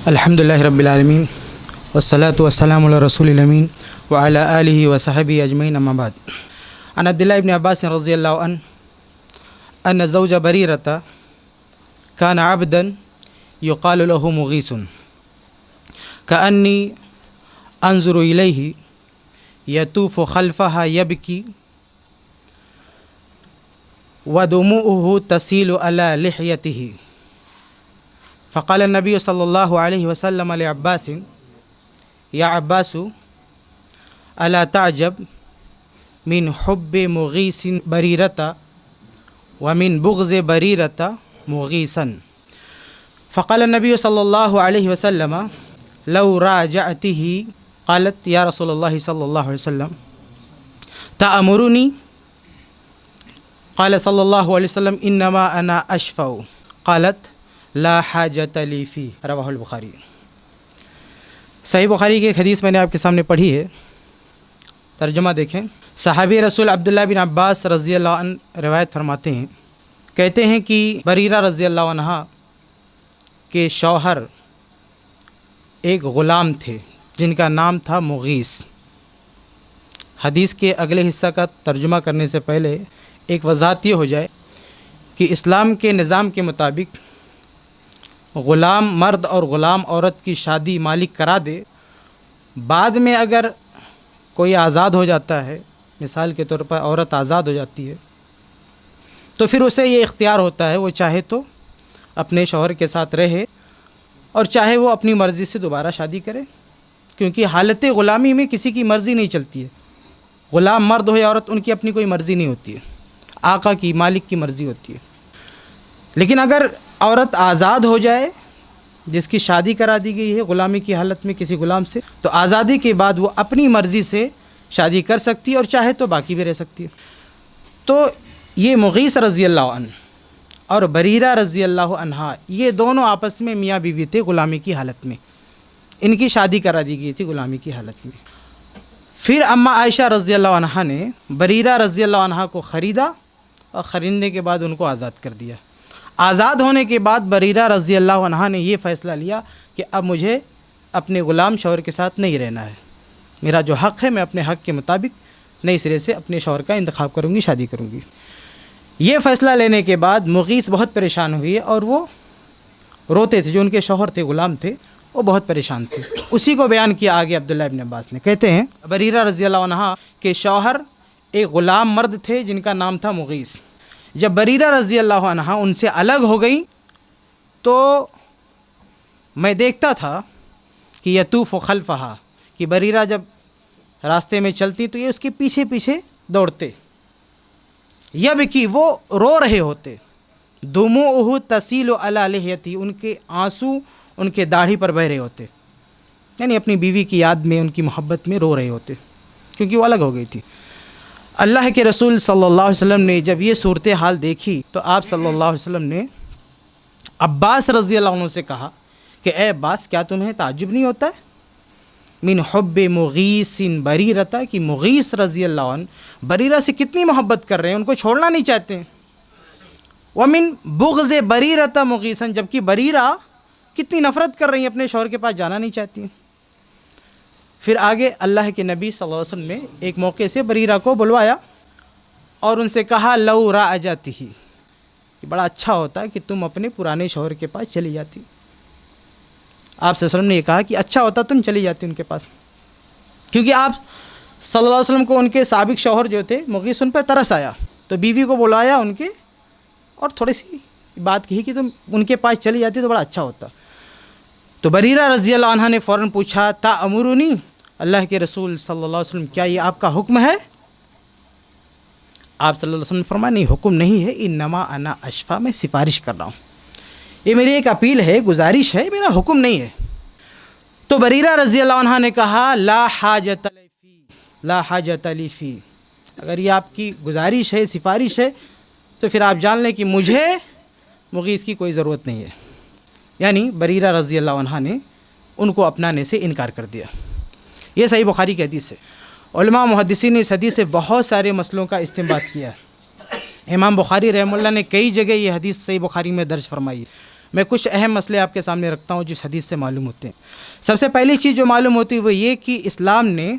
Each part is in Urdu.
الحمدللہ رب العالمین والصلاة والسلام علی رسول الامین وعلی آلہ وصحبہ اجمعین اما بعد. عن عبداللہ ابن عباس رضی اللہ عنہ ان زوج بریرۃ کان عبدا یقال له مغیث کأنی انظر الیہ یطوف خلفها یبکی ودموعه تسیل علی لحیتہ. فقال النبی صلی اللہ علیہ وسلم لعباس یا عباس الا تعجب من حب مغیث بریرۃ ومن بغض بریرۃ مغیثا. فقال النبی صلی اللہ علیہ وسلم لو راجعته قالت یا رسول اللہ صلی اللہ علیہ وسلم تأمرنی قال صلی اللہ علیہ وسلم انما انا اشفع قالت لا حاجت لی فی. رواہ البخاری. صحیح بخاری کی ایک حدیث میں نے آپ کے سامنے پڑھی ہے. ترجمہ دیکھیں. صحابی رسول عبداللہ بن عباس رضی اللہ عنہ روایت فرماتے ہیں، کہتے ہیں کہ بریرہ رضی اللہ عنہ کے شوہر ایک غلام تھے جن کا نام تھا مغیث. حدیث کے اگلے حصہ کا ترجمہ کرنے سے پہلے ایک وضاحت یہ ہو جائے کہ اسلام کے نظام کے مطابق غلام مرد اور غلام عورت کی شادی مالک کرا دے، بعد میں اگر کوئی آزاد ہو جاتا ہے، مثال کے طور پر عورت آزاد ہو جاتی ہے، تو پھر اسے یہ اختیار ہوتا ہے وہ چاہے تو اپنے شوہر کے ساتھ رہے اور چاہے وہ اپنی مرضی سے دوبارہ شادی کرے، کیونکہ حالت غلامی میں کسی کی مرضی نہیں چلتی ہے. غلام مرد ہو یا عورت، ان کی اپنی کوئی مرضی نہیں ہوتی ہے، آقا کی، مالک کی مرضی ہوتی ہے. لیکن اگر عورت آزاد ہو جائے جس کی شادی کرا دی گئی ہے غلامی کی حالت میں کسی غلام سے، تو آزادی کے بعد وہ اپنی مرضی سے شادی کر سکتی ہے اور چاہے تو باقی بھی رہ سکتی ہے. تو یہ مغیث رضی اللہ عنہ اور بریرہ رضی اللہ عنہا یہ دونوں آپس میں میاں بیوی تھے غلامی کی حالت میں. ان کی شادی کرا دی گئی تھی غلامی کی حالت میں. پھر اماں عائشہ رضی اللہ عنہا نے بریرہ رضی اللہ عنہا کو خریدا اور خریدنے کے بعد ان کو آزاد کر دیا. آزاد ہونے کے بعد بریرہ رضی اللہ عنہا نے یہ فیصلہ لیا کہ اب مجھے اپنے غلام شوہر کے ساتھ نہیں رہنا ہے، میرا جو حق ہے میں اپنے حق کے مطابق نئے سرے سے اپنے شوہر کا انتخاب کروں گی، شادی کروں گی. یہ فیصلہ لینے کے بعد مغیث بہت پریشان ہوئی اور وہ روتے تھے. جو ان کے شوہر تھے، غلام تھے، وہ بہت پریشان تھے. اسی کو بیان کیا آگے عبداللہ ابن عباس نے. کہتے ہیں بریرہ رضی اللہ عنہ کے شوہر ایک غلام مرد تھے جن کا نام تھا مغیث. جب بریرہ رضی اللہ عنہ ان سے الگ ہو گئی تو میں دیکھتا تھا کہ یطوف خلفہا، کہ بریرہ جب راستے میں چلتی تو یہ اس کے پیچھے پیچھے دوڑتے. یبکی، وہ رو رہے ہوتے. دموعہ تسیل علی لحیتہ، ان کے آنسو ان کے داڑھی پر بہہ رہے ہوتے، یعنی اپنی بیوی کی یاد میں، ان کی محبت میں رو رہے ہوتے کیونکہ وہ الگ ہو گئی تھی. اللہ کے رسول صلی اللہ علیہ وسلم نے جب یہ صورتحال دیکھی تو آپ صلی اللہ علیہ وسلم نے عباس رضی اللہ عنہ سے کہا کہ اے عباس، کیا تمہیں تعجب نہیں ہوتا ہے من حب مغیث بریرۃ، کہ مغیث رضی اللہ عنہ بریرہ سے کتنی محبت کر رہے ہیں، ان کو چھوڑنا نہیں چاہتے ہیں. ومن بغض بریرۃ مغیثا، جبکہ بریرہ کتنی نفرت کر رہی ہیں، اپنے شوہر کے پاس جانا نہیں چاہتی ہیں. پھر آگے اللہ کے نبی صلی اللہ علیہ وسلم نے ایک موقع سے بریرہ کو بلوایا اور ان سے کہا لو راجعتہ، کہ بڑا اچھا ہوتا ہے کہ تم اپنے پرانے شوہر کے پاس چلی جاتی. آپ صلی اللہ علیہ وسلم نے یہ کہا کہ اچھا ہوتا تم چلی جاتی ان کے پاس، کیونکہ آپ صلی اللہ علیہ وسلم کو ان کے سابق شوہر جو تھے مغیث، ان پہ ترس آیا تو بیوی کو بلایا ان کے اور تھوڑی سی بات کہی کہ تم ان کے پاس چلی جاتی تو بڑا اچھا ہوتا. تو بریرہ رضی اللہ عنہ نے فوراً پوچھا تأمرنی، اللہ کے رسول صلی اللہ علیہ وسلم کیا یہ آپ کا حکم ہے؟ آپ صلی اللہ علیہ وسلم نے فرمایا نہیں، حکم نہیں ہے، انما انا اشفع، میں سفارش کر رہا ہوں، یہ میری ایک اپیل ہے، گزارش ہے، میرا حکم نہیں ہے. تو بریرہ رضی اللہ عنہ نے کہا لا حاجت لی فی، لا حاجت لی فی، اگر یہ آپ کی گزارش ہے، سفارش ہے، تو پھر آپ جان لیں کہ مجھے مغیث کی کوئی ضرورت نہیں ہے. یعنی بریرہ رضی اللہ عنہ نے ان کو اپنانے سے انکار کر دیا. یہ صحیح بخاری کی حدیث ہے. علماء محدثین نے اس حدیث سے بہت سارے مسئلوں کا استنباط کیا. امام بخاری رحمہ اللہ نے کئی جگہ یہ حدیث صحیح بخاری میں درج فرمائی. میں کچھ اہم مسئلے آپ کے سامنے رکھتا ہوں جو اس حدیث سے معلوم ہوتے ہیں۔ سب سے پہلی چیز جو معلوم ہوتی ہے وہ یہ کہ اسلام نے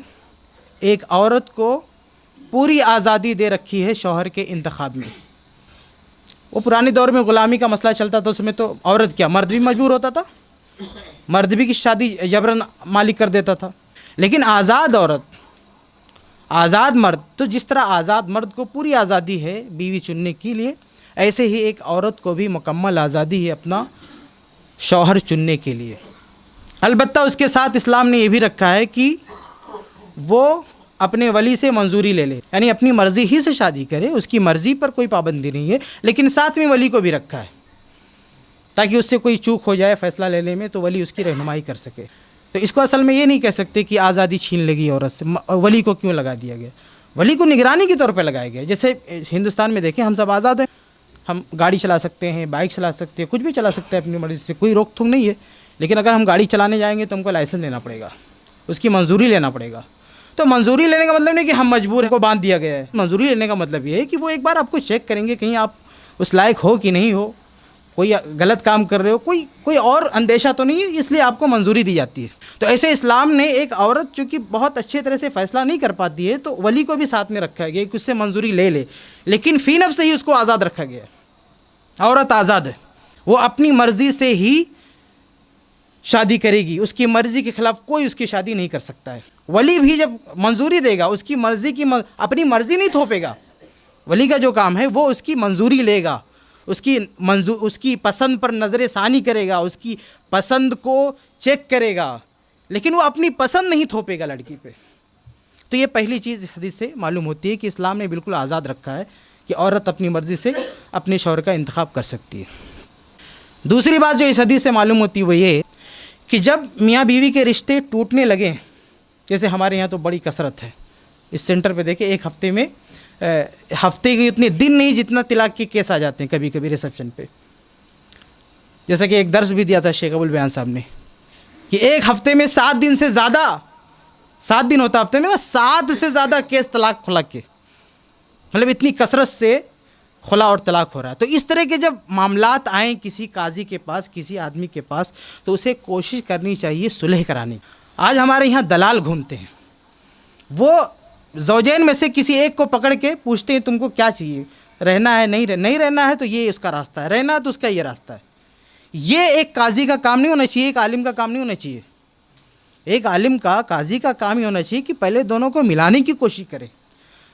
ایک عورت کو پوری آزادی دے رکھی ہے شوہر کے انتخاب میں۔ وہ پرانے دور میں غلامی کا مسئلہ چلتا تھا، اس میں تو عورت کیا مرد بھی مجبور ہوتا تھا، مرد بھی کی شادی جبراً مالک کر دیتا تھا، لیکن آزاد عورت، آزاد مرد، تو جس طرح آزاد مرد کو پوری آزادی ہے بیوی چننے کے لیے، ایسے ہی ایک عورت کو بھی مکمل آزادی ہے اپنا شوہر چننے کے لیے۔ البتہ اس کے ساتھ اسلام نے یہ بھی رکھا ہے کہ وہ اپنے ولی سے منظوری لے لے، یعنی اپنی مرضی ہی سے شادی کرے، اس کی مرضی پر کوئی پابندی نہیں ہے، لیکن ساتھ میں ولی کو بھی رکھا ہے تاکہ اس سے کوئی چوک ہو جائے فیصلہ لینے میں تو ولی اس کی رہنمائی کر سکے۔ تو اس کو اصل میں یہ نہیں کہہ سکتے کہ آزادی چھین لگی عورت سے، ولی کو کیوں لگا دیا گیا؟ ولی کو نگرانی کے طور پہ لگایا گیا۔ جیسے ہندوستان میں دیکھیں، ہم سب آزاد ہیں، ہم گاڑی چلا سکتے ہیں، بائک چلا سکتے ہیں، کچھ بھی چلا سکتے ہیں اپنی مرضی سے، کوئی روک تھوک نہیں ہے، لیکن اگر ہم گاڑی چلانے جائیں گے تو ہم کو لائسنس لینا پڑے گا، اس کی منظوری لینا پڑے گا۔ تو منظوری لینے کا مطلب نہیں کہ ہم مجبور ہیں کو باندھ دیا گیا ہے، منظوری لینے کا مطلب یہ ہے کہ وہ ایک بار آپ کو چیک کریں گے کہیں آپ اس لائق ہو کہ نہیں ہو، کوئی غلط کام کر رہے ہو، کوئی اور اندیشہ تو نہیں ہے، اس لیے آپ کو منظوری دی جاتی ہے۔ تو ایسے اسلام نے ایک عورت چونکہ بہت اچھے طرح سے فیصلہ نہیں کر پاتی ہے تو ولی کو بھی ساتھ میں رکھا گیا کہ اس سے منظوری لے لے، لیکن فی نفس سے ہی اس کو آزاد رکھا گیا ہے۔ عورت آزاد ہے، وہ اپنی مرضی سے ہی شادی کرے گی، اس کی مرضی کے خلاف کوئی اس کی شادی نہیں کر سکتا ہے۔ ولی بھی جب منظوری دے گا اس کی مرضی کی اپنی مرضی نہیں تھوپے گا، ولی کا جو کام ہے وہ اس کی منظوری لے گا، اس کی پسند پر نظر ثانی کرے گا، اس کی پسند کو چیک کرے گا، لیکن وہ اپنی پسند نہیں تھوپے گا لڑکی پہ۔ تو یہ پہلی چیز اس حدیث سے معلوم ہوتی ہے کہ اسلام نے بالکل آزاد رکھا ہے کہ عورت اپنی مرضی سے اپنے شوہر کا انتخاب کر سکتی ہے۔ دوسری بات جو اس حدیث سے معلوم ہوتی ہے وہ یہ کہ جب میاں بیوی کے رشتے ٹوٹنے لگیں، جیسے ہمارے یہاں تو بڑی کثرت ہے، اس سینٹر پہ دیکھیں ایک ہفتے میں ہفتے کے اتنے دن نہیں جتنا طلاق کے کیس آ جاتے ہیں کبھی کبھی ریسیپشن پہ۔ جیسا کہ ایک درس بھی دیا تھا شیخ ابو البیان صاحب نے کہ ایک ہفتے میں 7 دن سے زیادہ، 7 دن ہوتا ہفتے میں، 7 سے زیادہ کیس طلاق خلا کے، مطلب اتنی کثرت سے خلا اور طلاق ہو رہا ہے۔ تو اس طرح کے جب معاملات آئیں کسی قاضی کے پاس، کسی آدمی کے پاس، تو اسے کوشش کرنی چاہیے صلح کرانے کی۔ آج ہمارے یہاں دلال گھومتے ہیں، وہ زوجین میں سے کسی ایک کو پکڑ کے پوچھتے ہیں تم کو کیا چاہیے، رہنا ہے نہیں رہنا ہے تو یہ اس کا راستہ ہے، رہنا ہے تو اس کا یہ راستہ ہے۔ یہ ایک قاضی کا کام نہیں ہونا چاہیے، ایک عالم کا کام نہیں ہونا چاہیے۔ ایک عالم کا، قاضی کا کام یہ ہونا چاہیے کہ پہلے دونوں کو ملانے کی کوشش کرے،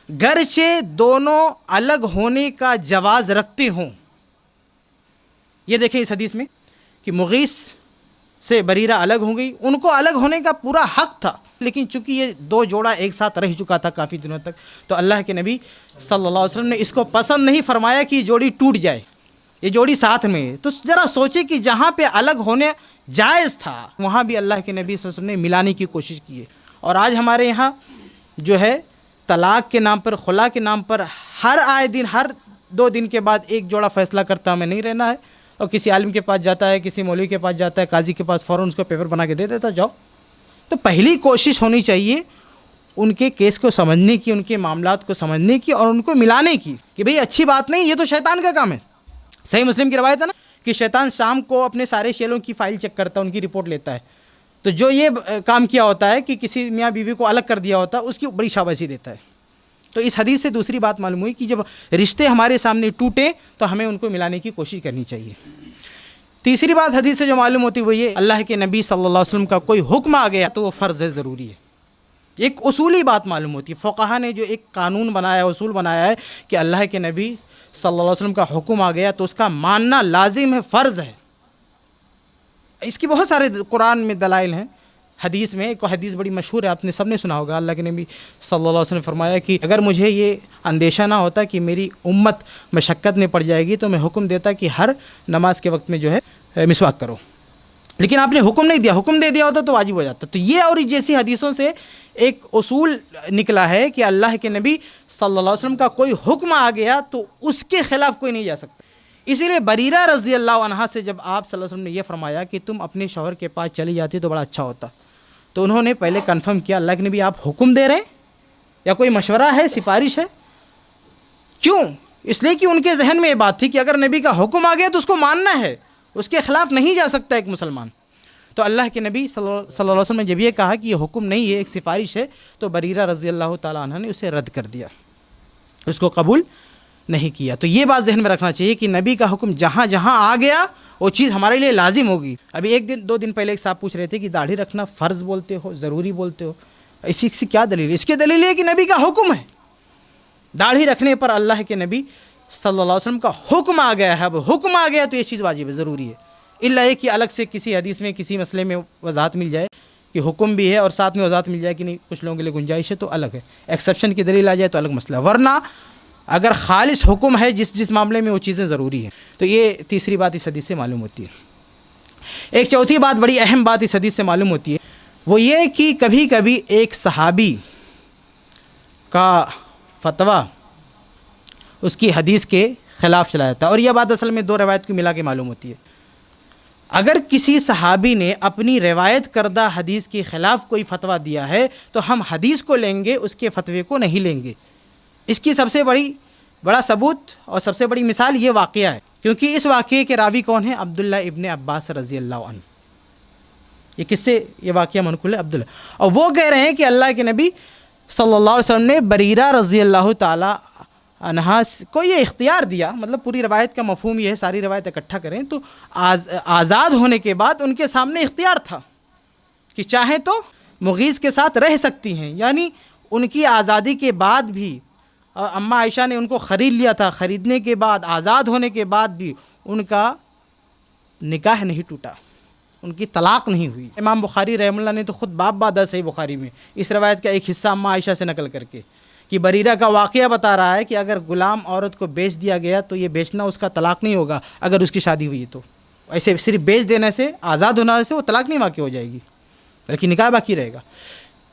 گرچہ دونوں الگ ہونے کا جواز رکھتے ہوں۔ یہ دیکھیں اس حدیث میں کہ مغیث سے بریرہ الگ ہو گئی، ان کو الگ ہونے کا پورا حق تھا، لیکن چونکہ یہ 2 جوڑا ایک ساتھ رہ چکا تھا کافی دنوں تک، تو اللہ کے نبی صلی اللہ علیہ وسلم نے اس کو پسند نہیں فرمایا کہ یہ جوڑی ٹوٹ جائے، یہ جوڑی ساتھ میں ہے۔ تو ذرا سوچے کہ جہاں پہ الگ ہونے جائز تھا وہاں بھی اللہ کے نبی صلی اللہ علیہ وسلم نے ملانے کی کوشش کی ہے۔ اور آج ہمارے یہاں جو ہے طلاق کے نام پر، خلا کے نام پر، ہر آئے دن، ہر 2 دن کے بعد ایک جوڑا فیصلہ کرتا ہمیں نہیں رہنا ہے، اور کسی عالم کے پاس جاتا ہے، کسی مولوی کے پاس جاتا ہے، قاضی کے پاس، فوراً اس کو پیپر بنا کے دے دیتا جاؤ۔ تو پہلی کوشش ہونی چاہیے ان کے کیس کو سمجھنے کی، ان کے معاملات کو سمجھنے کی اور ان کو ملانے کی، کہ بھئی اچھی بات نہیں، یہ تو شیطان کا کام ہے۔ صحیح مسلم کی روایت ہے نا کہ شیطان شام کو اپنے سارے شیلوں کی فائل چیک کرتا ہے، ان کی رپورٹ لیتا ہے، تو جو یہ کام کیا ہوتا ہے کہ کسی میاں بیوی کو الگ کر دیا ہوتا ہے اس کی بڑی شاباشی دیتا ہے۔ تو اس حدیث سے دوسری بات معلوم ہوئی کہ جب رشتے ہمارے سامنے ٹوٹیں تو ہمیں ان کو ملانے کی کوشش کرنی چاہیے۔ تیسری بات حدیث سے جو معلوم ہوتی ہے وہ یہ، اللہ کے نبی صلی اللہ علیہ وسلم کا کوئی حکم آ گیا تو وہ فرض ہے، ضروری ہے۔ ایک اصولی بات معلوم ہوتی ہے، فقہا نے جو ایک قانون بنایا ہے، اصول بنایا ہے کہ اللہ کے نبی صلی اللہ علیہ وسلم کا حکم آ گیا تو اس کا ماننا لازم ہے، فرض ہے۔ اس کی بہت سارے قرآن میں دلائل ہیں، حدیث میں ایک حدیث بڑی مشہور ہے، آپ نے سب نے سنا ہوگا، اللہ کے نبی صلی اللہ علیہ وسلم نے فرمایا کہ اگر مجھے یہ اندیشہ نہ ہوتا کہ میری امت مشقت میں پڑ جائے گی تو میں حکم دیتا کہ ہر نماز کے وقت میں جو ہے مسواک کرو، لیکن آپ نے حکم نہیں دیا، حکم دے دیا ہوتا تو واجب ہو جاتا۔ تو یہ اور جیسی حدیثوں سے ایک اصول نکلا ہے کہ اللہ کے نبی صلی اللہ علیہ وسلم کا کوئی حکم آ گیا تو اس کے خلاف کوئی نہیں جا سکتا۔ اسی لیے بریرہ رضی اللہ عنہا سے جب آپ صلی اللہ علیہ وسلم نے یہ فرمایا کہ تم اپنے شوہر کے پاس چلی جاتی تو بڑا اچھا ہوتا، تو انہوں نے پہلے کنفرم کیا، اللہ کے نبی آپ حکم دے رہے ہیں یا کوئی مشورہ ہے، سفارش ہے؟ کیوں؟ اس لیے کہ ان کے ذہن میں یہ بات تھی کہ اگر نبی کا حکم آ گیا تو اس کو ماننا ہے، اس کے خلاف نہیں جا سکتا ایک مسلمان. تو اللہ کے نبی صلی اللہ علیہ وسلم نے جب یہ کہا کہ یہ حکم نہیں ہے، ایک سفارش ہے، تو بریرہ رضی اللہ تعالیٰ عنہ نے اسے رد کر دیا، اس کو قبول نہیں کیا. تو یہ بات ذہن میں رکھنا چاہیے کہ نبی کا حکم جہاں جہاں آ گیا وہ چیز ہمارے لیے لازم ہوگی. ابھی ایک دن 2 دن پہلے ایک صاحب پوچھ رہے تھے کہ داڑھی رکھنا فرض بولتے ہو، ضروری بولتے ہو، اسی کی کیا دلیل ہے؟ اس کی دلیل ہے کہ نبی کا حکم ہے. داڑھی رکھنے پر اللہ کے نبی صلی اللہ علیہ وسلم کا حکم آ گیا ہے. اب حکم آ گیا تو یہ چیز واجب ہے، ضروری ہے. الا یہ کہ الگ سے کسی حدیث میں کسی مسئلے میں وضاحت مل جائے کہ حکم بھی ہے اور ساتھ میں وضاحت مل جائے کہ نہیں کچھ لوگوں کے لیے گنجائش ہے تو الگ ہے. ایکسیپشن کی دلیل آ جائے تو الگ مسئلہ، ورنہ اگر خالص حکم ہے جس معاملے میں وہ چیزیں ضروری ہیں. تو یہ تیسری بات اس حدیث سے معلوم ہوتی ہے. ایک چوتھی بات، بڑی اہم بات اس حدیث سے معلوم ہوتی ہے، وہ یہ کہ کبھی کبھی ایک صحابی کا فتویٰ اس کی حدیث کے خلاف چلا جاتا ہے. اور یہ بات اصل میں 2 روایت کو ملا کے معلوم ہوتی ہے. اگر کسی صحابی نے اپنی روایت کردہ حدیث کے خلاف کوئی فتویٰ دیا ہے تو ہم حدیث کو لیں گے، اس کے فتوے کو نہیں لیں گے. اس کی سب سے بڑا ثبوت اور سب سے بڑی مثال یہ واقعہ ہے، کیونکہ اس واقعے کے راوی کون ہیں؟ عبداللہ ابن عباس رضی اللہ عنہ. یہ کس سے یہ واقعہ منقول ہے؟ عبداللہ. اور وہ کہہ رہے ہیں کہ اللہ کے نبی صلی اللہ علیہ وسلم نے بریرہ رضی اللہ تعالی عنہا کو یہ اختیار دیا. مطلب پوری روایت کا مفہوم یہ ہے، ساری روایت اکٹھا کریں تو آزاد ہونے کے بعد ان کے سامنے اختیار تھا کہ چاہیں تو مغیث کے ساتھ رہ سکتی ہیں. یعنی ان کی آزادی کے بعد بھی اماں عائشہ نے ان کو خرید لیا تھا، خریدنے کے بعد آزاد ہونے کے بعد بھی ان کا نکاح نہیں ٹوٹا، ان کی طلاق نہیں ہوئی. امام بخاری رحمہ اللہ نے تو خود باب صحیح بخاری میں اس روایت کا ایک حصہ اماں عائشہ سے نقل کر کے کہ بریرہ کا واقعہ بتا رہا ہے کہ اگر غلام عورت کو بیچ دیا گیا تو یہ بیچنا اس کا طلاق نہیں ہوگا اگر اس کی شادی ہوئی تو. ایسے صرف بیچ دینے سے، آزاد ہونے سے وہ طلاق نہیں واقع ہو جائے گی بلکہ نکاح باقی رہے گا.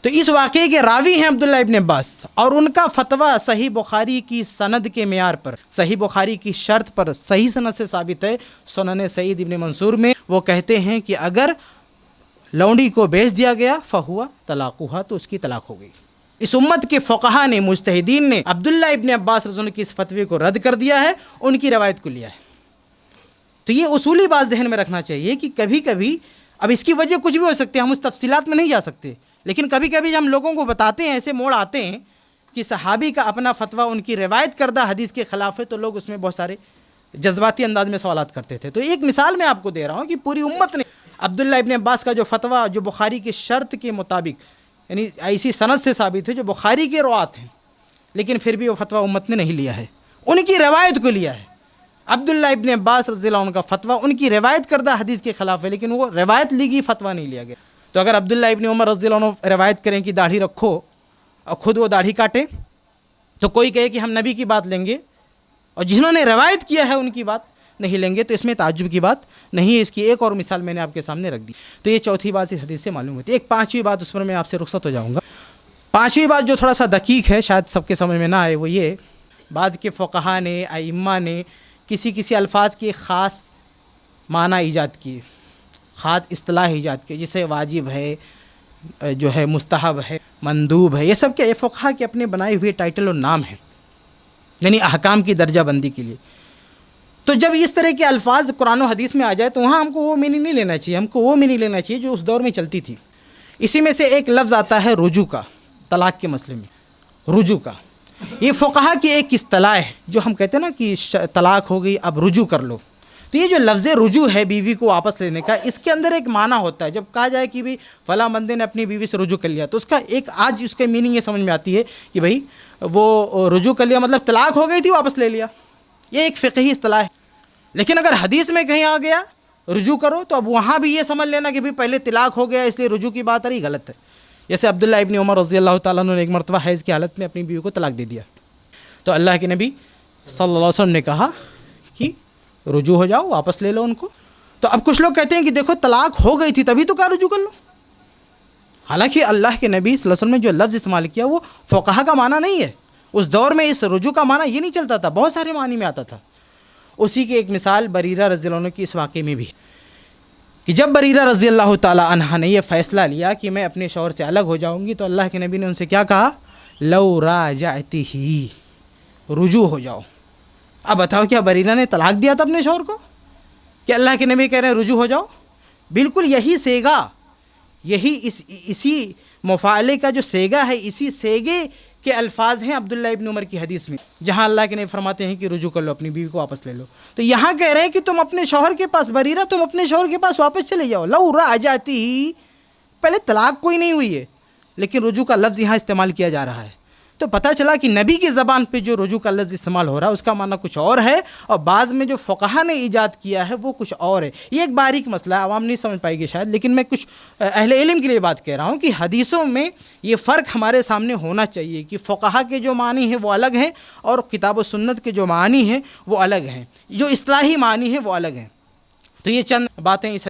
تو اس واقعے کے راوی ہیں عبداللہ ابن عباس، اور ان کا فتویٰ صحیح بخاری کی سند کے معیار پر، صحیح بخاری کی شرط پر صحیح سند سے ثابت ہے. سنن سعید ابن منصور میں وہ کہتے ہیں کہ اگر لونڈی کو بیچ دیا گیا فہوا طلاقها، تو اس کی طلاق ہو گئی. اس امت کے فقہا نے، مجتہدین نے عبداللہ ابن عباس رضی اللہ عنہ کی اس فتوے کو رد کر دیا ہے، ان کی روایت کو لیا ہے. تو یہ اصولی بات ذہن میں رکھنا چاہیے کہ کبھی کبھی، اب اس کی وجہ کچھ بھی ہو سکتی ہے، ہم اس تفصیلات میں نہیں جا سکتے، لیکن کبھی کبھی ہم لوگوں کو بتاتے ہیں، ایسے موڑ آتے ہیں کہ صحابی کا اپنا فتویٰ ان کی روایت کردہ حدیث کے خلاف ہے، تو لوگ اس میں بہت سارے جذباتی انداز میں سوالات کرتے تھے. تو ایک مثال میں آپ کو دے رہا ہوں کہ پوری امت نے عبداللہ ابن عباس کا جو فتویٰ جو بخاری کی شرط کے مطابق، یعنی ایسی سند سے ثابت ہے جو بخاری کے روات ہیں، لیکن پھر بھی وہ فتویٰ امت نے نہیں لیا ہے، ان کی روایت کو لیا ہے. عبداللہ ابن عباس رضی اللہ عنہ کا فتویٰ ان کی روایت کردہ حدیث کے خلاف ہے، لیکن وہ روایت لی گئی، فتویٰ نہیں لیا گیا. تو اگر عبداللہ ابن عمر رضی اللہ عنہ روایت کریں کہ داڑھی رکھو اور خود وہ داڑھی کاٹیں، تو کوئی کہے کہ ہم نبی کی بات لیں گے اور جنہوں نے روایت کیا ہے ان کی بات نہیں لیں گے، تو اس میں تعجب کی بات نہیں ہے. اس کی ایک اور مثال میں نے آپ کے سامنے رکھ دی. تو یہ چوتھی بات اس حدیث سے معلوم ہوتی ہے. ایک 5ویں بات، اس پر میں آپ سے رخصت ہو جاؤں گا. 5ویں بات جو تھوڑا سا دقیق ہے، شاید سب کے سمجھ میں نہ آئے، وہ یہ بعض کے فقہا نے، ائمہ نے کسی الفاظ کی خاص معنی ایجاد کیے، خاص اصطلاح ایجاد کی، جسے واجب ہے، جو ہے مستحب ہے، مندوب ہے. یہ سب کیا؟ یہ فقہا کے اپنے بنائے ہوئے ٹائٹل اور نام ہیں، یعنی احکام کی درجہ بندی کے لیے. تو جب اس طرح کے الفاظ قرآن و حدیث میں آ جائے تو وہاں ہم کو وہ میننگ نہیں لینا چاہیے، ہم کو وہ میننگ لینا چاہیے جو اس دور میں چلتی تھی. اسی میں سے ایک لفظ آتا ہے رجوع کا، طلاق کے مسئلے میں رجوع کا. یہ فقہا کی ایک اصطلاح ہے، جو ہم کہتے ہیں نا کہ طلاق ہو گئی اب رجوع کر لو. تو یہ جو لفظ رجوع ہے بیوی کو واپس لینے کا، اس کے اندر ایک معنی ہوتا ہے. جب کہا جائے کہ بھئی فلاں بندے نے اپنی بیوی سے رجوع کر لیا، تو اس کا ایک آج اس کا میننگ یہ سمجھ میں آتی ہے کہ بھئی وہ رجوع کر لیا مطلب طلاق ہو گئی تھی واپس لے لیا. یہ ایک فقہی اصطلاح ہے. لیکن اگر حدیث میں کہیں آ گیا رجوع کرو، تو اب وہاں بھی یہ سمجھ لینا کہ بھئی پہلے طلاق ہو گیا اس لیے رجوع کی بات آ رہی، غلط ہے. جیسے عبداللہ ابن عمر رضی اللہ تعالیٰ عنہ نے ایک مرتبہ حیض کی حالت میں اپنی بیوی کو طلاق دے دیا، تو اللہ کے نبی صلی اللہ علیہ وسلم نے کہا کہ رجوع ہو جاؤ، واپس لے لو ان کو. تو اب کچھ لوگ کہتے ہیں کہ دیکھو طلاق ہو گئی تھی تبھی تو کہا رجوع کر لو. حالانکہ اللہ کے نبی صلی اللہ علیہ وسلم نے جو لفظ استعمال کیا وہ فقہا کا معنی نہیں ہے. اس دور میں اس رجوع کا معنی یہ نہیں چلتا تھا، بہت سارے معنی میں آتا تھا. اسی کی ایک مثال بریرہ رضی اللہ عنہ کی اس واقعے میں بھی، کہ جب بریرہ رضی اللہ تعالی عنہ نے یہ فیصلہ لیا کہ میں اپنے شوہر سے الگ ہو جاؤں گی، تو اللہ کے نبی نے ان سے کیا کہا؟ لو راجعتہ، رجوع ہو جاؤ. اب بتاؤ کیا بریرہ نے طلاق دیا تھا اپنے شوہر کو؟ کہ اللہ کے نبی کہہ رہے ہیں رجوع ہو جاؤ؟ بالکل یہی سیگا، یہی اسی مفاعلے کا جو سیگا ہے، اسی سیگے کے الفاظ ہیں عبداللہ ابن عمر کی حدیث میں، جہاں اللہ کے نبی فرماتے ہیں کہ رجوع کر لو، اپنی بیوی کو واپس لے لو۔ تو یہاں کہہ رہے ہیں کہ تم اپنے شوہر کے پاس، بریرہ تم اپنے شوہر کے پاس واپس چلے جاؤ، لو راجعتی، پہلے طلاق کوئی نہیں ہوئی ہے لیکن رجوع کا لفظ یہاں استعمال کیا جا رہا ہے۔ تو پتہ چلا کہ نبی کی زبان پہ جو رجوع کا لفظ استعمال ہو رہا ہے اس کا معنی کچھ اور ہے، اور بعض میں جو فقہا نے ایجاد کیا ہے وہ کچھ اور ہے۔ یہ ایک باریک مسئلہ ہے، عوام نہیں سمجھ پائے گی شاید، لیکن میں کچھ اہل علم کے لیے بات کہہ رہا ہوں کہ حدیثوں میں یہ فرق ہمارے سامنے ہونا چاہیے کہ فقہا کے جو معنی ہیں وہ الگ ہیں اور کتاب و سنت کے جو معنی ہیں وہ الگ ہیں، جو اصطلاحی معنی ہیں وہ الگ ہیں۔ تو یہ چند باتیں اس